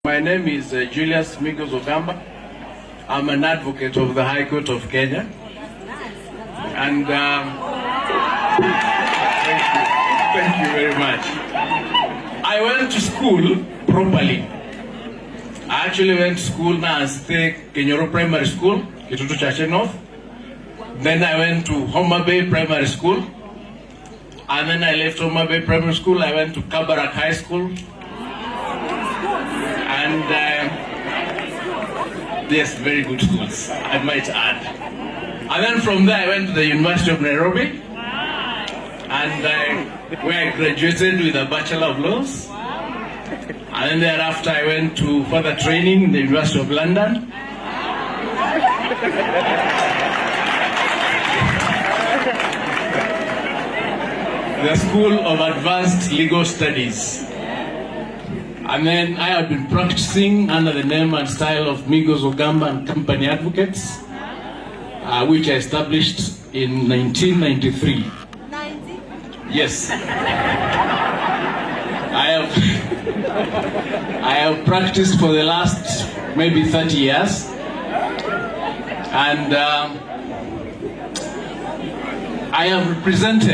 My name is Julius Migosi Ogamba. I'm an advocate of the High Court of Kenya. And thank you very much. I went to school properly. I actually went to school now as Kenyoro Primary School, Kitutu Chache North. Then I went to Homa Bay Primary School. And then I left Homa Bay Primary School. I went to Kabarak High School. And yes, very good schools, I might add. And then from there I went to the University of Nairobi, and where I graduated with a Bachelor of Laws. And then thereafter I went to further training in the University of London. The School of Advanced Legal Studies. And then I have been practicing under the name and style of Migosi Ogamba and Company Advocates, which I established in 1993. 90? Yes. I have practiced for the last maybe 30 years. And I have represented